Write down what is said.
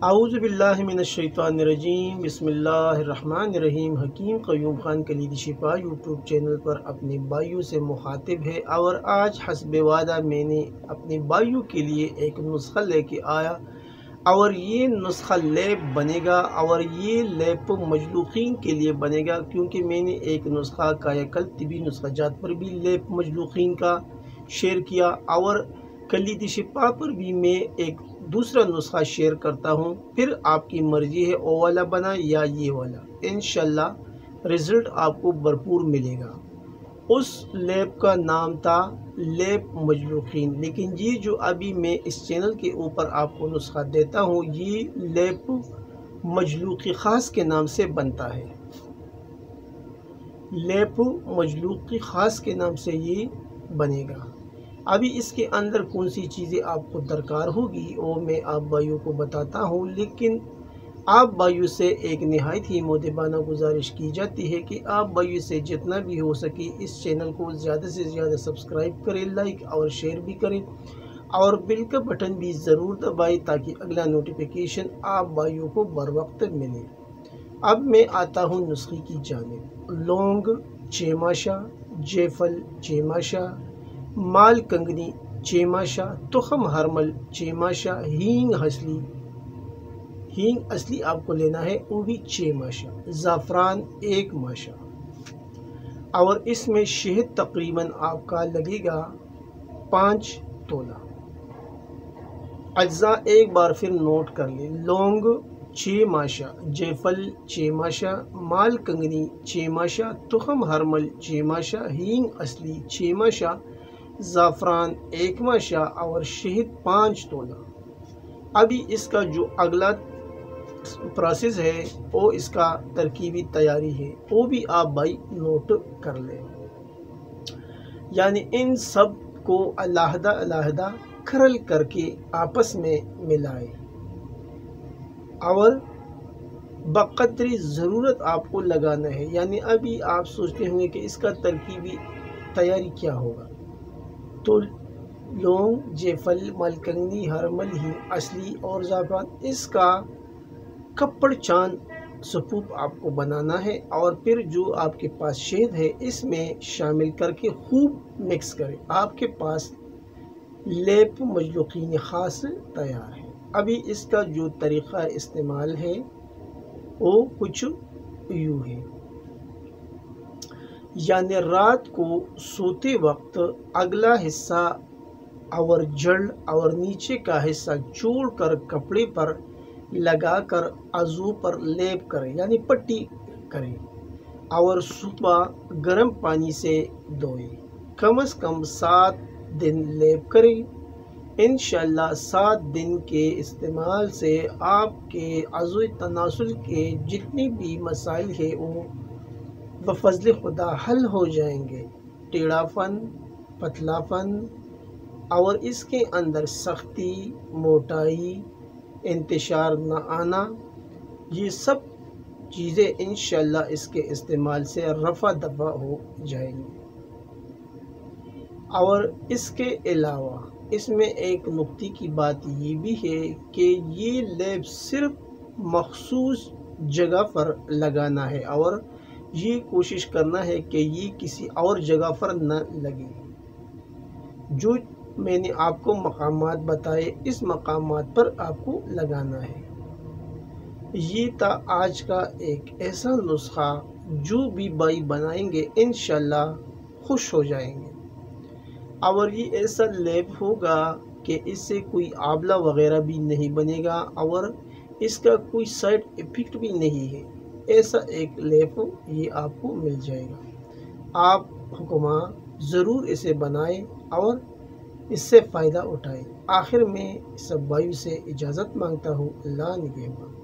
اعوذ باللہ من الشیطان الرجیم، بسم اللہ الرحمن الرحیم۔ حکیم قیوم خان کلیدی شفا یوٹیوب چینل پر اپنے بھائیوں سے مخاطب ہے، اور آج حسب وعدہ میں نے اپنے بھائیوں کے لیے ایک نسخہ لے کے آیا، اور یہ نسخہ لیپ بنے گا، اور یہ لیپ مجلوقین کے لیے بنے گا، کیونکہ میں نے ایک نسخہ کایاکلپ طبی نسخہ جات پر بھی لیپ مجلوقین کا شیئر کیا، اور کلیدی شفا پر بھی میں ایک دوسرا نسخہ شیئر کرتا ہوں۔ پھر آپ کی مرضی ہے وہ والا بنا یا یہ والا، انشاءاللہ رزلٹ آپ کو بھرپور ملے گا۔ اس لیپ کا نام تھا لیپ مجلوقین، لیکن یہ جو ابھی میں اس چینل کے اوپر آپ کو نسخہ دیتا ہوں، یہ لیپ مجلوقی خاص کے نام سے بنتا ہے۔ لیپ مجلوقی خاص کے نام سے یہ بنے گا۔ ابھی اس کے اندر کون سی چیزیں آپ کو درکار ہوگی وہ میں آپ بھائیوں کو بتاتا ہوں، لیکن آپ بھائیوں سے ایک نہایت ہی مؤدبانہ گزارش کی جاتی ہے کہ آپ بھائیوں سے جتنا بھی ہو سکے اس چینل کو زیادہ سے زیادہ سبسکرائب کریں، لائک اور شیئر بھی کریں، اور بیل کا بٹن بھی ضرور دبائیں تاکہ اگلا نوٹیفیکیشن آپ بھائیوں کو بر وقت ملے۔ اب میں آتا ہوں نسخے کی جانب۔ لونگ 6 ماشا، جیفل 6 ماشا، مال کنگنی 6 ماشا، تخم ہرمل 6 ماشا، ہینگ اصلی آپ کو لینا ہے وہ بھی 6 ماشا، زعفران 1 ماشا، اور اس میں شہد تقریباً آپ کا لگے گا 5 تولہ۔ اجزاء ایک بار پھر نوٹ کر لیں۔ لونگ 6 ماشا، جیفل 6 ماشا، مال کنگنی 6 ماشا، تخم ہرمل 6 ماشا، ہینگ اصلی 6 ماشا، زعفران 1 ماشا، اور شہد 5 تولہ۔ ابھی اس کا جو اگلا پروسیس ہے وہ اس کا ترکیبی تیاری ہے، وہ بھی آپ بھائی نوٹ کر لیں۔ یعنی ان سب کو علیحدہ علیحدہ کھرل کر کے آپس میں ملائے، اور بقدر ضرورت آپ کو لگانا ہے۔ یعنی ابھی آپ سوچتے ہوں گے کہ اس کا ترکیبی تیاری کیا ہوگا، تو لونگ، جیفل، مالکنگنی، ہرمل، ہینگ اصلی اور زعفران، اس کا کپڑ چاند سپوپ آپ کو بنانا ہے، اور پھر جو آپ کے پاس شہد ہے اس میں شامل کر کے خوب مکس کریں۔ آپ کے پاس لیپ مجلوقین خاص تیار ہے۔ ابھی اس کا جو طریقہ استعمال ہے وہ کچھ یوں ہے۔ یعنی رات کو سوتے وقت اگلا حصہ اور جڑ اور نیچے کا حصہ جوڑ کر کپڑے پر لگا کر عضو پر لیپ کریں، یعنی پٹی کریں، اور صبح گرم پانی سے دھوئیں۔ کم از کم 7 دن لیپ کریں۔ انشاءاللہ 7 دن کے استعمال سے آپ کے عضو تناسل کے جتنے بھی مسائل ہیں وہ بفضل خدا حل ہو جائیں گے۔ ٹیڑھا پن، پتلا پن، اور اس کے اندر سختی، موٹائی، انتشار نہ آنا، یہ سب چیزیں انشاءاللہ اس کے استعمال سے رفع دفع ہو جائیں گی۔ اور اس کے علاوہ اس میں ایک نکتے کی بات یہ بھی ہے کہ یہ لیپ صرف مخصوص جگہ پر لگانا ہے، اور یہ کوشش کرنا ہے کہ یہ کسی اور جگہ پر نہ لگے۔ جو میں نے آپ کو مقامات بتائے اس مقامات پر آپ کو لگانا ہے۔ یہ تھا آج کا ایک ایسا نسخہ جو بھی بھائی بنائیں گے انشاءاللہ خوش ہو جائیں گے، اور یہ ایسا لیپ ہوگا کہ اس سے کوئی آبلہ وغیرہ بھی نہیں بنے گا، اور اس کا کوئی سائیڈ ایفیکٹ بھی نہیں ہے۔ ایسا ایک لیپ یہ آپ کو مل جائے گا۔ آپ حکماں ضرور اسے بنائیں اور اس سے فائدہ اٹھائیں۔ آخر میں سب بھائیوں سے اجازت مانگتا ہوں۔ اللہ نگہبان۔